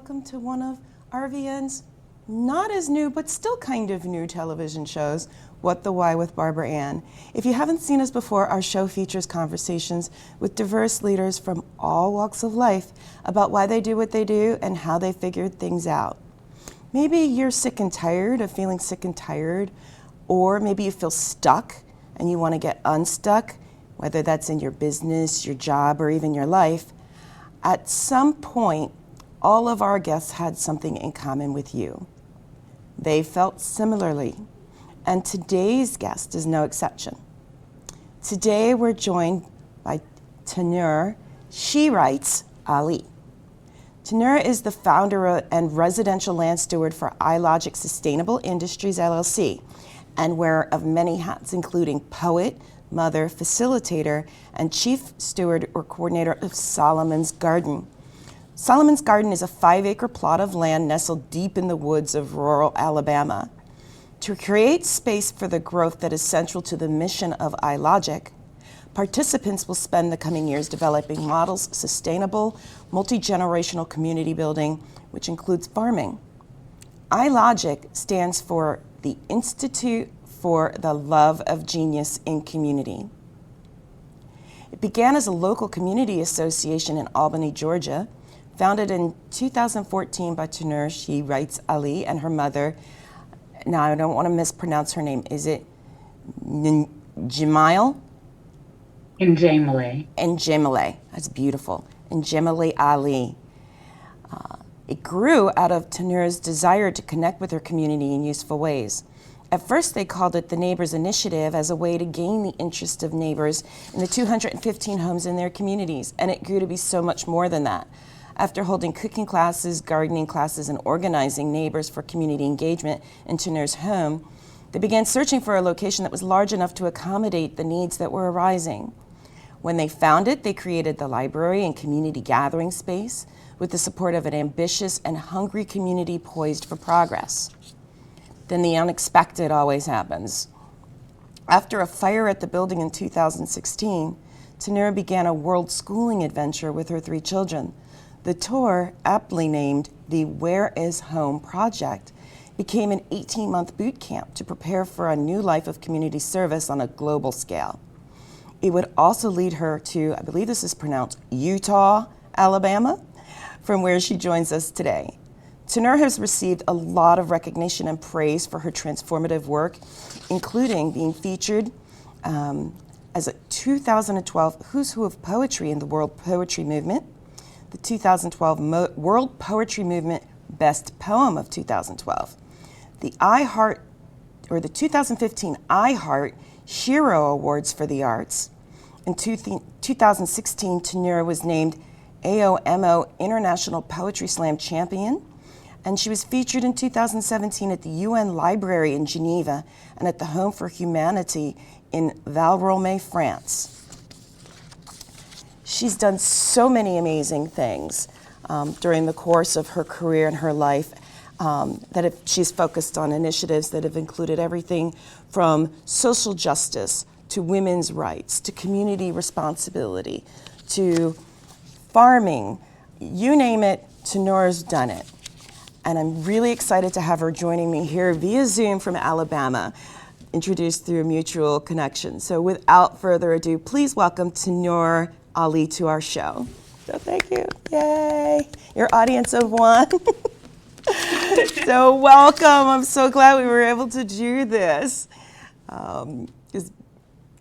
welcome to one of RVN's not as new, but still kind of new television shows, What the Why with Barbara Ann. If you haven't seen us before, our show features conversations with diverse leaders from all walks of life about why they do what they do and how they figured things out. Maybe you're sick and tired of feeling sick and tired, or maybe you feel stuck and you want to get unstuck, whether that's in your business, your job, or even your life. At some point, all of our guests had something in common with you. They felt similarly, and today's guest is no exception. Today we're joined by Tannur, she writes, Ali. Tannur is the founder and residential land steward for iLogic Sustainable Industries LLC, and wearer of many hats, including poet, mother, facilitator, and chief steward or coordinator of Solomon's Garden. Solomon's Garden is a 5-acre plot of land nestled deep in the woods of rural Alabama. To create space for the growth that is central to the mission of iLogic, participants will spend the coming years developing models of sustainable, multi-generational community building, which includes farming. iLogic stands for the Institute for the Love of Genius in Community. It began as a local community association in Albany, Georgia, founded in 2014 by Tannur, she writes, Ali, and her mother. Now, I don't want to mispronounce her name. Is it Njamile? Njamile. Njamile. That's beautiful. Njamile Ali. It grew out of Tannur's desire to connect with her community in useful ways. At first, they called it the Neighbors Initiative as a way to gain the interest of neighbors in the 215 homes in their communities, and it grew to be so much more than that. After holding cooking classes, gardening classes, and organizing neighbors for community engagement in Tannur's home, they began searching for a location that was large enough to accommodate the needs that were arising. When they found it, they created the library and community gathering space with the support of an ambitious and hungry community poised for progress. Then the unexpected always happens. After a fire at the building in 2016, Tannur began a world schooling adventure with her 3 children. The tour, aptly named the Where is Home Project, became an 18-month boot camp to prepare for a new life of community service on a global scale. It would also lead her to, I believe this is pronounced, Utah, Alabama, from where she joins us today. Tannur has received a lot of recognition and praise for her transformative work, including being featured as a 2012 Who's Who of Poetry in the World Poetry Movement, the 2012 World Poetry Movement Best Poem of 2012, the 2015 iHeart Shiro Awards for the Arts. In 2016, Tannur was named AOMO International Poetry Slam Champion, and she was featured in 2017 at the UN Library in Geneva and at the Home for Humanity in Val-Romay, France. She's done so many amazing things during the course of her career and her life she's focused on initiatives that have included everything from social justice to women's rights to community responsibility to farming. You name it, Tannur's done it. And I'm really excited to have her joining me here via Zoom from Alabama, introduced through a mutual connection. So without further ado, please welcome Tannur Ali to our show. So thank you. Yay. Your audience of one. So welcome. I'm so glad we were able to do this.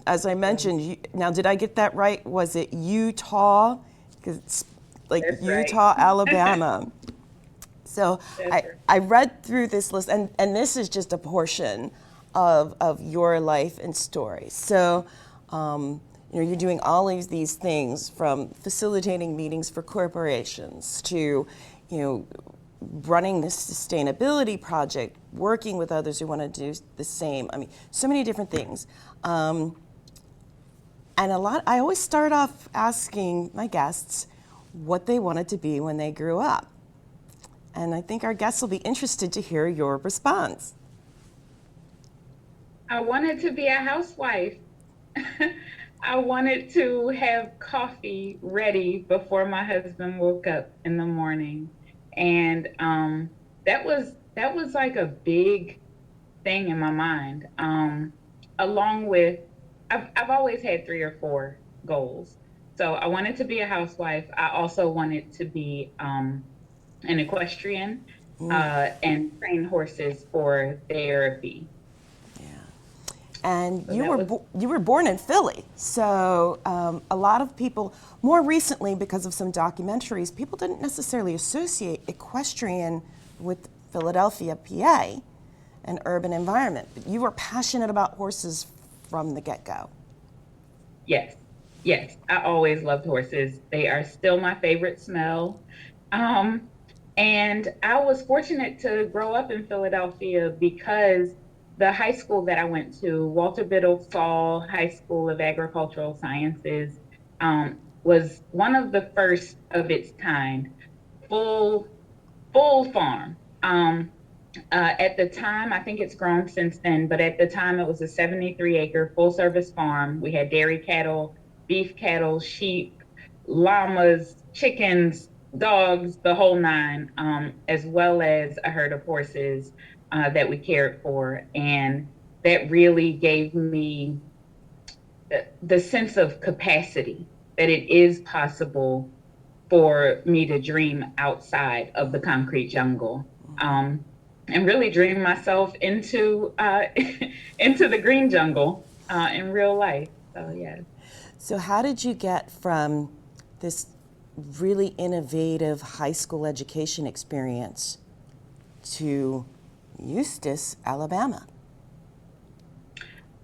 As I mentioned, now did I get that right? Was it Utah? Because it's like That's Utah, right. Alabama. So I read through this list, and this is just a portion of your life and story. So you're doing all of these things, from facilitating meetings for corporations to running this sustainability project, working with others who want to do the same. I mean, so many different things. And I always start off asking my guests what they wanted to be when they grew up. And I think our guests will be interested to hear your response. I wanted to be a housewife. I wanted to have coffee ready before my husband woke up in the morning. And that was like a big thing in my mind. Along with, I've always had three or four goals. So I wanted to be a housewife. I also wanted to be an equestrian and train horses for therapy. Yeah. And So that was, you were born in Philly, so a lot of people, more recently because of some documentaries, people didn't necessarily associate equestrian with Philadelphia, PA, an urban environment. But you were passionate about horses from the get-go. yes, yes. I always loved horses. They are still my favorite smell. Um, and I was fortunate to grow up in Philadelphia because the high school that I went to, Walter Biddle Saul High School of Agricultural Sciences, was one of the first of its kind, full full farm. At the time, I think it's grown since then, but at the time it was a 73-acre full service farm. We had dairy cattle, beef cattle, sheep, llamas, chickens, dogs, the whole nine, as well as a herd of horses that we cared for. And that really gave me the sense of capacity that it is possible for me to dream outside of the concrete jungle. And really dream myself into into the green jungle in real life. So yeah. So how did you get from this really innovative high school education experience to Eustis, Alabama?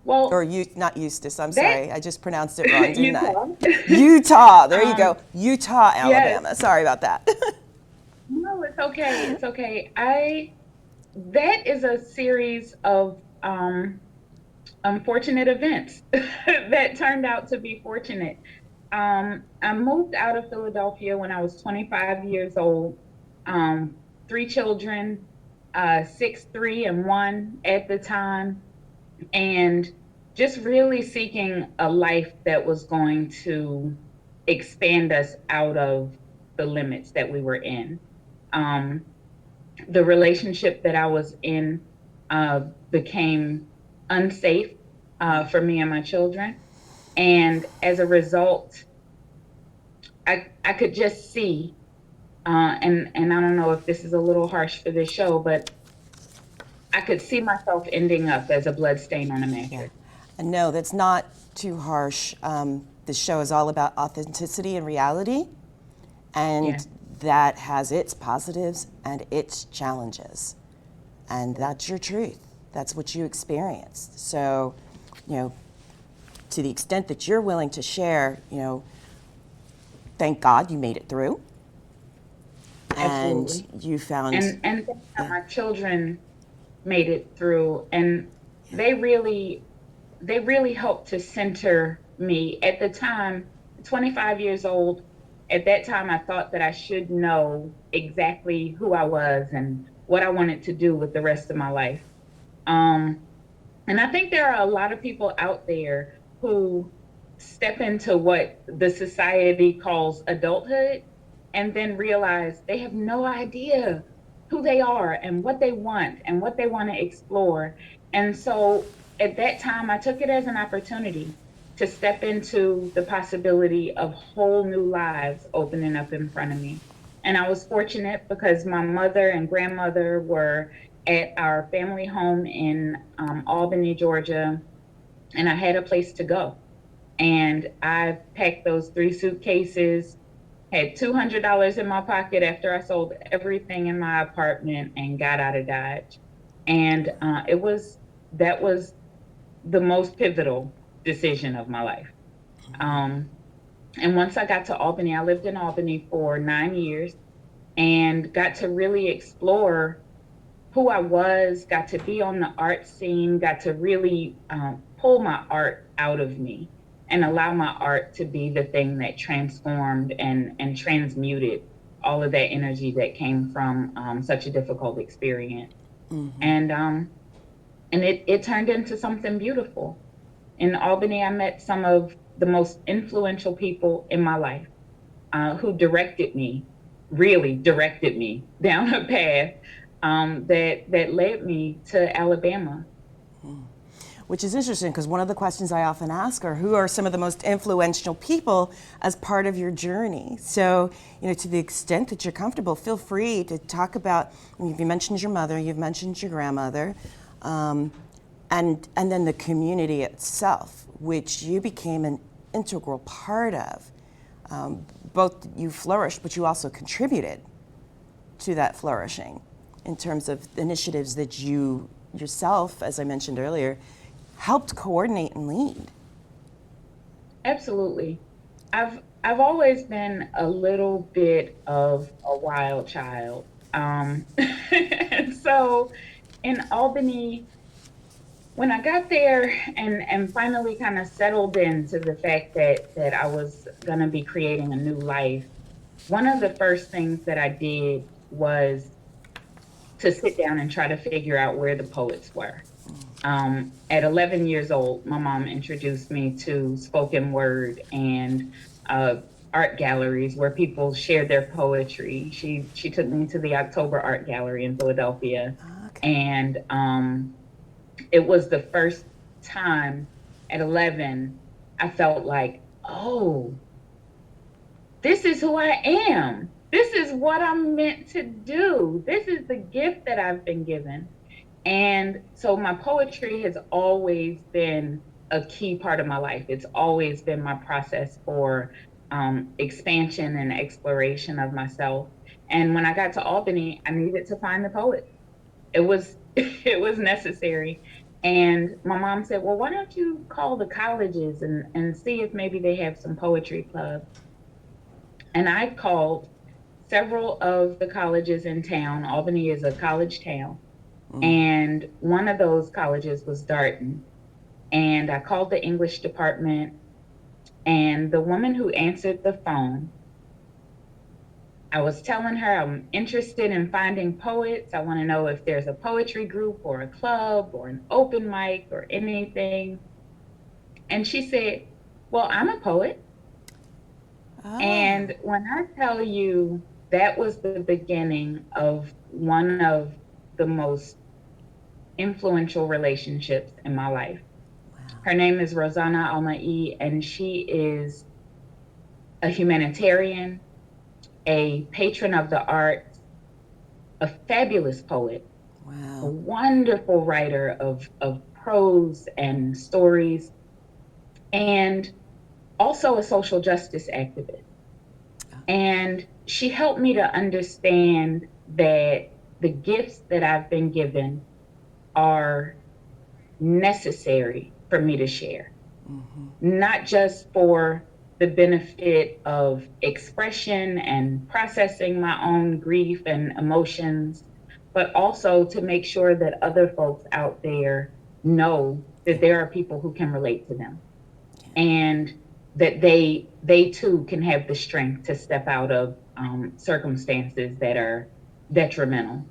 Well, Or not Eustis, I'm that sorry, I just pronounced it wrong, didn't I? Utah. Utah, there you go. Utah, Yes. Alabama. Sorry about that. No, it's okay. It's okay. I That is a series of unfortunate events that turned out to be fortunate. I moved out of Philadelphia when I was 25 years old. Three children, six, three, and one at the time, and just really seeking a life that was going to expand us out of the limits that we were in. Um, the relationship that I was in became unsafe for me and my children. And as a result, I could just see, and I don't know if this is a little harsh for this show, but I could see myself ending up as a blood stain on a mattress. No, that's not too harsh. The show is all about authenticity and reality, and Yeah. that has its positives and its challenges. And that's your truth. That's what you experienced. So, to the extent that you're willing to share, thank God you made it through. Absolutely. And you found. And my children made it through, and they really helped to center me. At the time, 25 years old, at that time I thought that I should know exactly who I was and what I wanted to do with the rest of my life. And I think there are a lot of people out there who step into what the society calls adulthood and then realize they have no idea who they are and what they want and what they want to explore. And so at that time, I took it as an opportunity to step into the possibility of whole new lives opening up in front of me. And I was fortunate because my mother and grandmother were at our family home in Albany, Georgia, and I had a place to go. And I packed those three suitcases, had $200 in my pocket after I sold everything in my apartment and got out of Dodge. And that was the most pivotal decision of my life. And once I got to Albany, I lived in Albany for 9 years and got to really explore who I was, got to be on the art scene, got to really pull my art out of me and allow my art to be the thing that transformed and transmuted all of that energy that came from such a difficult experience. And it turned into something beautiful. In Albany, I met some of the most influential people in my life who directed me really directed me down a path that led me to Alabama. Which is interesting, because one of the questions I often ask are, who are some of the most influential people as part of your journey? So, to the extent that you're comfortable, feel free to talk about, you mentioned your mother, you've mentioned your grandmother, and then the community itself, which you became an integral part of. Both you flourished, but you also contributed to that flourishing in terms of initiatives that you yourself, as I mentioned earlier, helped coordinate and lead. Absolutely. I've always been a little bit of a wild child. And so in Albany, when I got there and finally kind of settled into the fact that I was going to be creating a new life, one of the first things that I did was to sit down and try to figure out where the poets were. At 11 years old, my mom introduced me to spoken word and art galleries where people shared their poetry. She took me to the October Art Gallery in Philadelphia. Okay. And it was the first time at 11 I felt like, oh, this is who I am. This is what I'm meant to do. This is the gift that I've been given. And so my poetry has always been a key part of my life. It's always been my process for expansion and exploration of myself. And when I got to Albany, I needed to find the poet. It was it was necessary. And my mom said, well, why don't you call the colleges and see if maybe they have some poetry clubs? And I called several of the colleges in town. Albany is a college town. And one of those colleges was Darton. And I called the English department, and the woman who answered the phone, I was telling her I'm interested in finding poets. I want to know if there's a poetry group or a club or an open mic or anything. And she said, well, I'm a poet. And when I tell you that was the beginning of one of the most influential relationships in my life. Wow. Her name is Rosanna Almai, and she is a humanitarian, a patron of the arts, a fabulous poet, wow, a wonderful writer of prose and stories, and also a social justice activist. And she helped me to understand that the gifts that I've been given are necessary for me to share, not just for the benefit of expression and processing my own grief and emotions, but also to make sure that other folks out there know that there are people who can relate to them, and that they too can have the strength to step out of circumstances that are detrimental.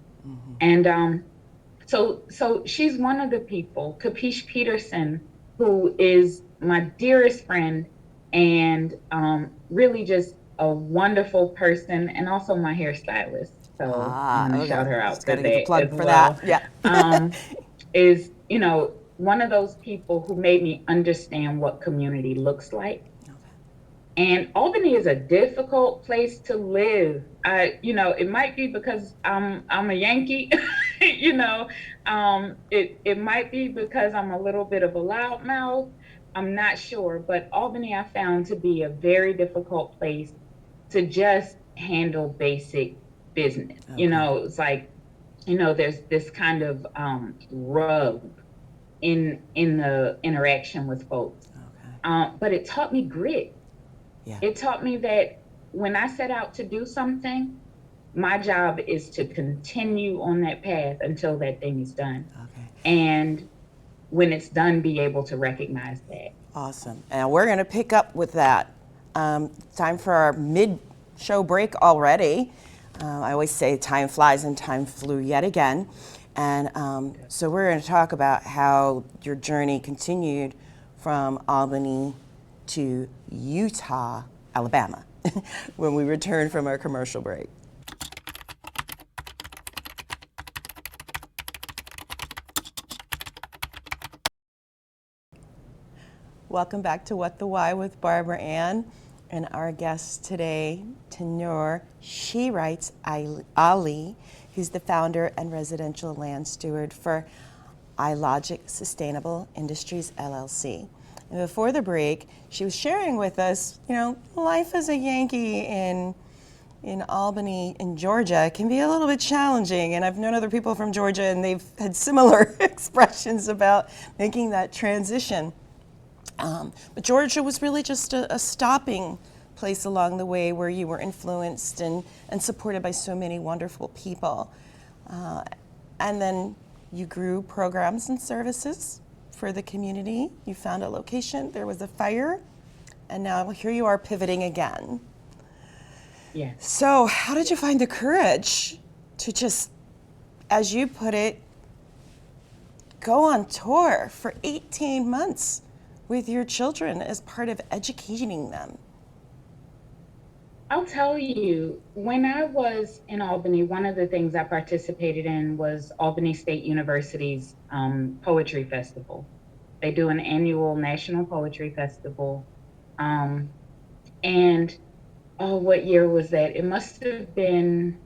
And so she's one of the people, Capiche Peterson, who is my dearest friend and really just a wonderful person, and also my hairstylist. So I'm going to shout her out for that plug as for well. That. Yeah. Is, one of those people who made me understand what community looks like. And Albany is a difficult place to live. It might be because I'm a Yankee, it might be because I'm a little bit of a loudmouth. I'm not sure, but Albany I found to be a very difficult place to just handle basic business. Okay. It's like, there's this kind of rub in the interaction with folks. Okay. But it taught me grit. Yeah. It taught me that when I set out to do something, my job is to continue on that path until that thing is done. Okay. And when it's done, be able to recognize that. Awesome. And we're going to pick up with that. Time for our mid-show break already. I always say time flies, and time flew yet again. And so we're going to talk about how your journey continued from Albany to Utah, Alabama, when we return from our commercial break. Welcome back to What the Why with Barbara Ann. And our guest today, Tannur, she writes Ali, who's the founder and residential land steward for iLogic Sustainable Industries, LLC. And before the break, she was sharing with us, life as a Yankee in Albany, in Georgia, can be a little bit challenging. And I've known other people from Georgia, and they've had similar expressions about making that transition. But Georgia was really just a stopping place along the way where you were influenced and supported by so many wonderful people. And then you grew programs and services for the community. You found a location, there was a fire, and now here you are pivoting again. Yeah. So how did you find the courage to just, as you put it, go on tour for 18 months with your children as part of educating them? I'll tell you, when I was in Albany, one of the things I participated in was Albany State University's Poetry Festival. They do an annual National Poetry Festival. And what year was that? It must have been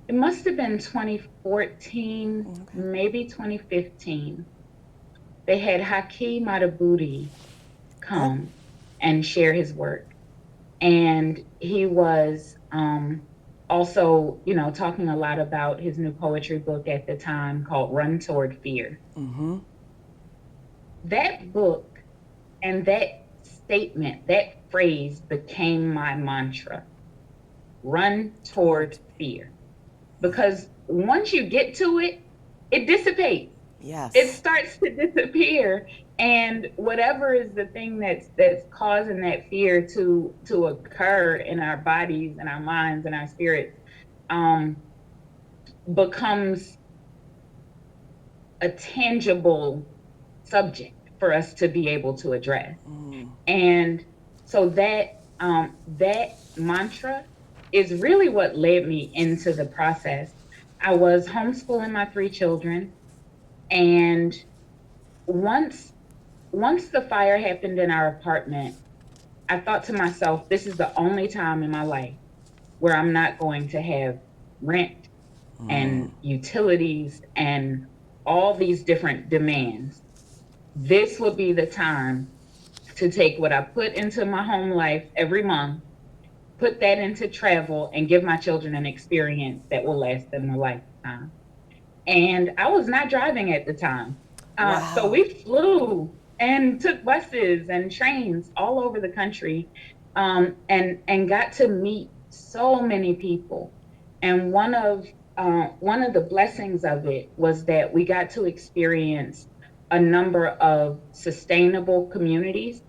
2014, okay, maybe 2015. They had Haki Madhubuti come and share his work. And he was also, talking a lot about his new poetry book at the time called Run Toward Fear. Mm-hmm. That book and that statement, that phrase became my mantra. Run toward fear. Because once you get to it, it dissipates. Yes. It starts to disappear, and whatever is the thing that's causing that fear to occur in our bodies and our minds and our spirits becomes a tangible subject for us to be able to address. And so that mantra is really what led me into the process. I was homeschooling my 3 children. And once the fire happened in our apartment, I thought to myself, this is the only time in my life where I'm not going to have rent and utilities and all these different demands. This would be the time to take what I put into my home life every month, put that into travel, and give my children an experience that will last them a lifetime. And I was not driving at the time. Wow. So we flew and took buses and trains all over the country and got to meet so many people. And one of the blessings of it was that we got to experience a number of sustainable communities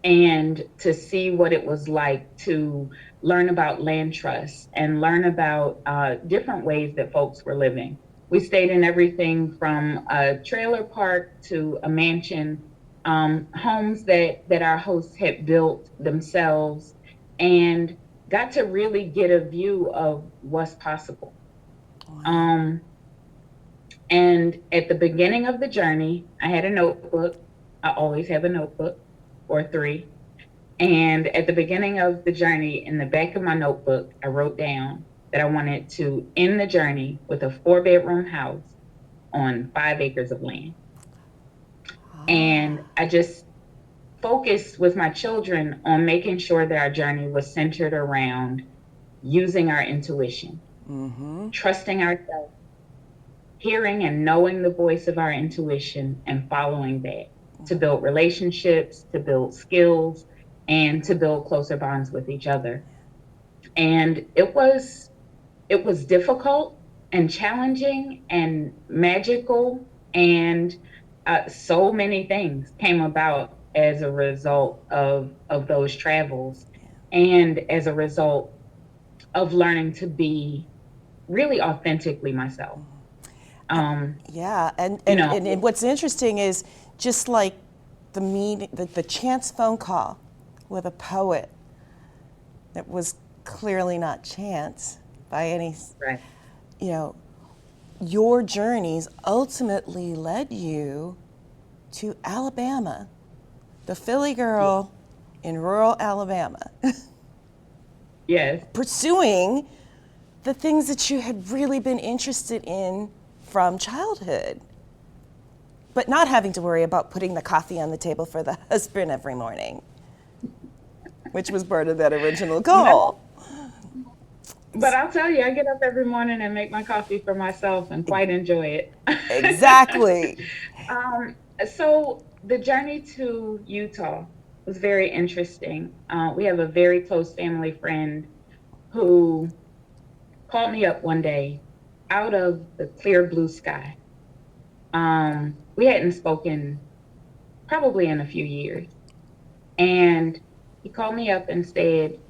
and to see what it was like to learn about land trusts and learn about different ways that folks were living. We stayed in everything from a trailer park to a mansion, homes that our hosts had built themselves, and got to really get a view of what's possible. Wow. And at the beginning of the journey, I had a notebook. I always have a notebook or 3. And at the beginning of the journey, in the back of my notebook, I wrote down that I wanted to end the journey with a 4-bedroom house on 5 acres of land. And I just focused with my children on making sure that our journey was centered around using our intuition, trusting ourselves, hearing and knowing the voice of our intuition and following that to build relationships, to build skills, and to build closer bonds with each other. And it was difficult and challenging and magical, and so many things came about as a result of those travels, and as a result of learning to be really authentically myself. And what's interesting is just like the chance phone call with a poet that was clearly not chance by any, right. Your journeys ultimately led you to Alabama the Philly girl in rural Alabama, Yes. pursuing the things that you had really been interested in from childhood, but not having to worry about putting the coffee on the table for the husband every morning, which was part of that original goal. But I'll tell you, I get up every morning and make my coffee for myself and quite enjoy it. Exactly. So the journey to Utah was very interesting. We have a very close family friend who called me up one day out of the clear blue sky. We hadn't spoken probably in a few years. And he called me up and said,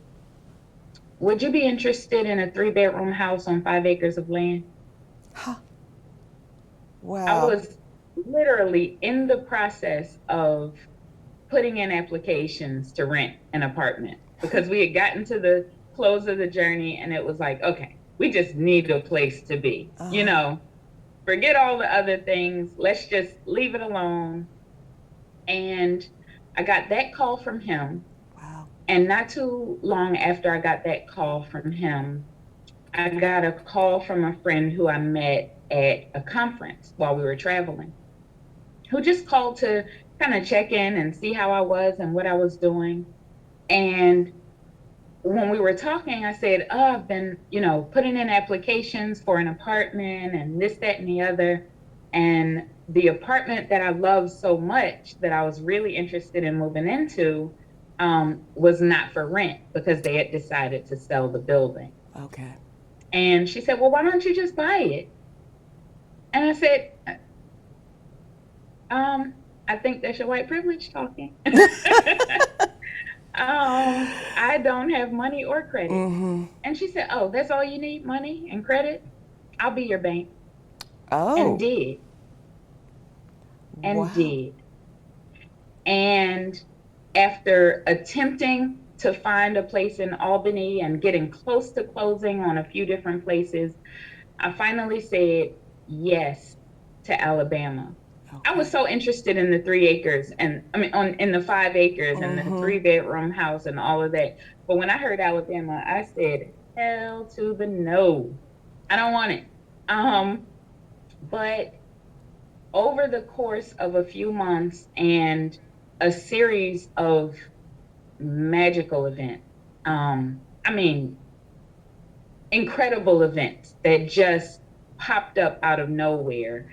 would you be interested in a 3-bedroom house on 5 acres of land? Huh. I Wow. was literally in the process of putting in applications to rent an apartment because we had gotten to the close of the journey and it was like, okay, we just need a place to be. You know, forget all the other things. Let's just leave it alone. And I got that call from him. Wow. And not too long after I got that call from him, I got a call from a friend who I met at a conference while we were traveling, who just called to kind of check in and see how I was and what I was doing. And when we were talking, I said, oh, I've been, putting in applications for an apartment and this, that, and the other. And the apartment that I loved so much that I was really interested in moving into was not for rent because they had decided to sell the building. Okay. And she said, well, why don't you just buy it? And I said, I think that's your white privilege talking. I don't have money or credit. Mm-hmm. And she said, oh, that's all you need, money and credit? I'll be your bank. Oh. And did. And wow. did. And after attempting to find a place in Albany and getting close to closing on a few different places, I finally said yes to Alabama. Okay. I was so interested in the 3 acres and in the 5 acres and the 3-bedroom house and all of that. But when I heard Alabama, I said, hell to the no. I don't want it. But over the course of a few months and a series of magical events, incredible events that just popped up out of nowhere,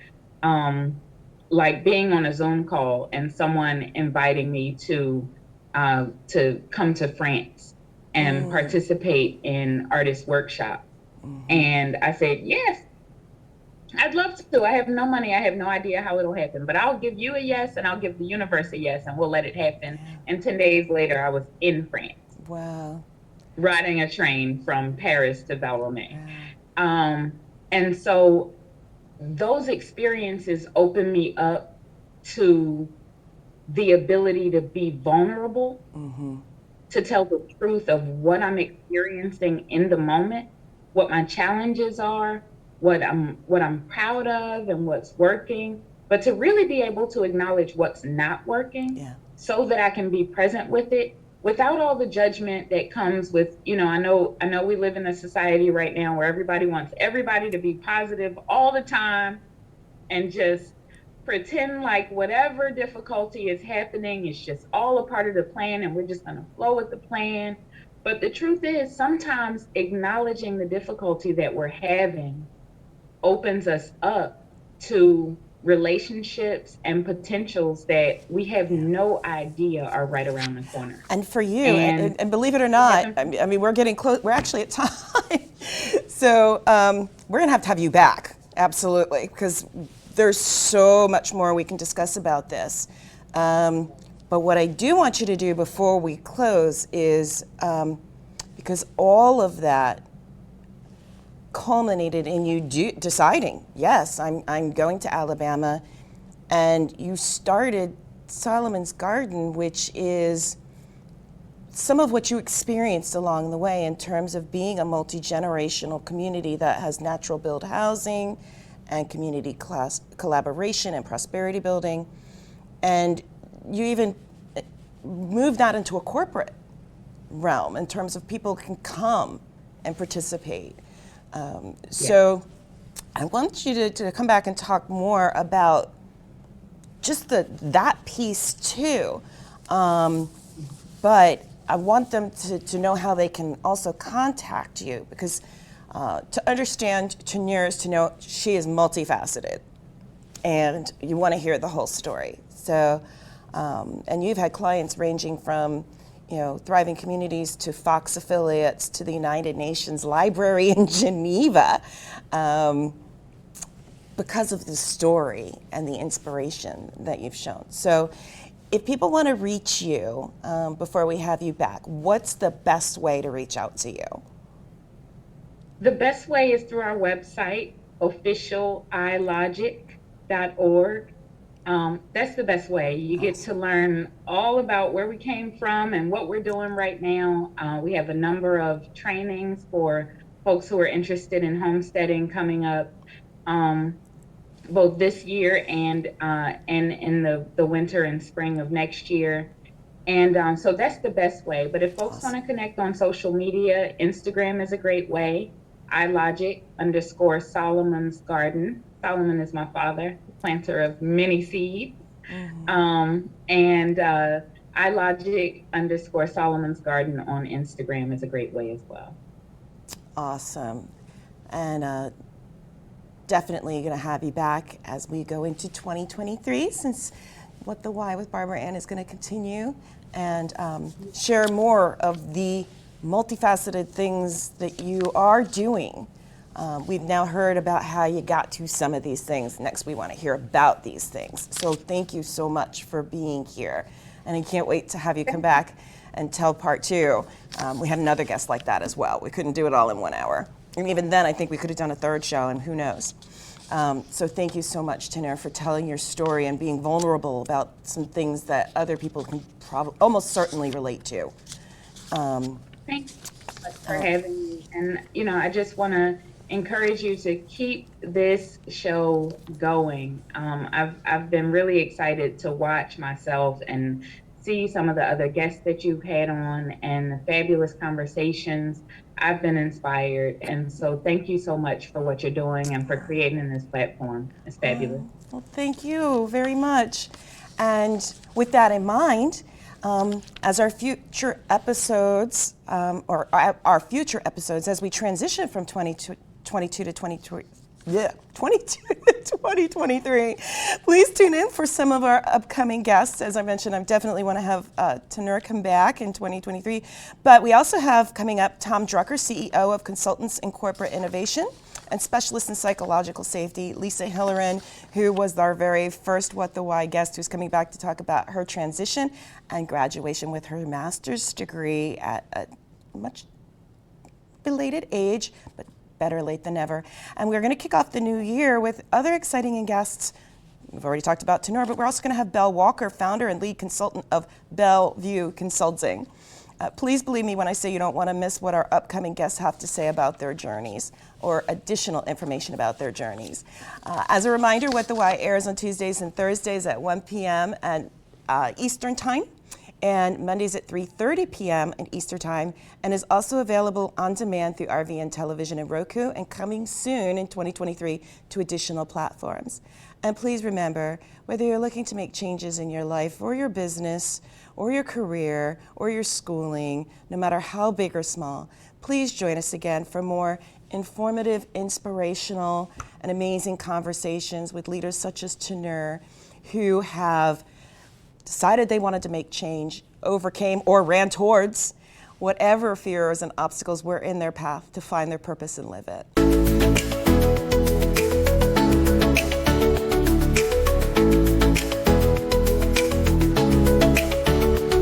like being on a Zoom call and someone inviting me to come to France and participate in artist workshops. And I said, yes, I'd love to. I have no money. I have no idea how it'll happen, but I'll give you a yes and I'll give the universe a yes and we'll let it happen. Yeah. And 10 days later, I was in France. Wow. Riding a train from Paris to Valromey. Wow. And so those experiences opened me up to the ability to be vulnerable, to tell the truth of what I'm experiencing in the moment, what my challenges are, what I'm proud of and what's working, but to really be able to acknowledge what's not working so that I can be present with it without all the judgment that comes with, I know we live in a society right now where everybody wants everybody to be positive all the time and just pretend like whatever difficulty is happening is just all a part of the plan and we're just going to flow with the plan. But the truth is sometimes acknowledging the difficulty that we're having opens us up to relationships and potentials that we have no idea are right around the corner. And for you, and believe it or not, I mean, we're getting close. We're actually at time. So we're going to have you back, absolutely, because there's so much more we can discuss about this. But what I do want you to do before we close is, because all of that culminated in you deciding, yes, I'm going to Alabama, and you started Solomon's Garden, which is some of what you experienced along the way in terms of being a multi-generational community that has natural build housing and community class collaboration and prosperity building. And you even moved that into a corporate realm in terms of people can come and participate. So I want you to come back and talk more about just that piece too. But I want them to know how they can also contact you, because to understand Tannur is to know she is multifaceted and you want to hear the whole story. So, and you've had clients ranging from, thriving communities to Fox affiliates to the United Nations Library in Geneva, because of the story and the inspiration that you've shown. So if people want to reach you before we have you back, what's the best way to reach out to you? The best way is through our website, officialilogic.org. That's the best way. You get to learn all about where we came from and what we're doing right now. We have a number of trainings for folks who are interested in homesteading coming up, both this year and in the winter and spring of next year. And so that's the best way. But if folks want to connect on social media, Instagram is a great way. ilogic_Solomon's Garden. Solomon is my father, planter of many seeds. And ilogic_Solomon's Garden on Instagram is a great way as well. Awesome. And definitely going to have you back as we go into 2023, since What the Why with Barbara Ann is going to continue and share more of the multifaceted things that you are doing. We've now heard about how you got to some of these things. Next, we want to hear about these things. So thank you so much for being here. And I can't wait to have you come back and tell part two. We had another guest like that as well. We couldn't do it all in 1 hour. And even then, I think we could have done a third show, and who knows. So thank you so much, Tannur, for telling your story and being vulnerable about some things that other people can almost certainly relate to. Thanks for having me. And, I just want to encourage you to keep this show going. I've been really excited to watch myself and see some of the other guests that you've had on and the fabulous conversations. I've been inspired, and so thank you so much for what you're doing and for creating this platform. It's fabulous. Well, thank you very much. And with that in mind, as our future episodes, our future episodes, as we transition from 2022 to 2023, please tune in for some of our upcoming guests. As I mentioned, I definitely want to have Tannur come back in 2023. But we also have coming up Tom Drucker, CEO of Consultants in Corporate Innovation, and specialist in psychological safety, Lisa Hillerin, who was our very first What the Why guest, who's coming back to talk about her transition and graduation with her master's degree at a much belated age, but better late than never. And we're going to kick off the new year with other exciting guests. We've already talked about Tannur, but we're also going to have Belle Walker, founder and lead consultant of Bellevue Consulting. Please believe me when I say you don't want to miss what our upcoming guests have to say about their journeys or additional information about their journeys. As a reminder, What the Why airs on Tuesdays and Thursdays at 1 p.m. and Eastern Time, and Mondays at 3:30 p.m. in Eastern Time, and is also available on demand through RVN Television and Roku, and coming soon in 2023 to additional platforms. And please remember, whether you're looking to make changes in your life or your business or your career or your schooling, no matter how big or small, please join us again for more informative, inspirational, and amazing conversations with leaders such as Tannur, who have decided they wanted to make change, overcame or ran towards whatever fears and obstacles were in their path to find their purpose and live it.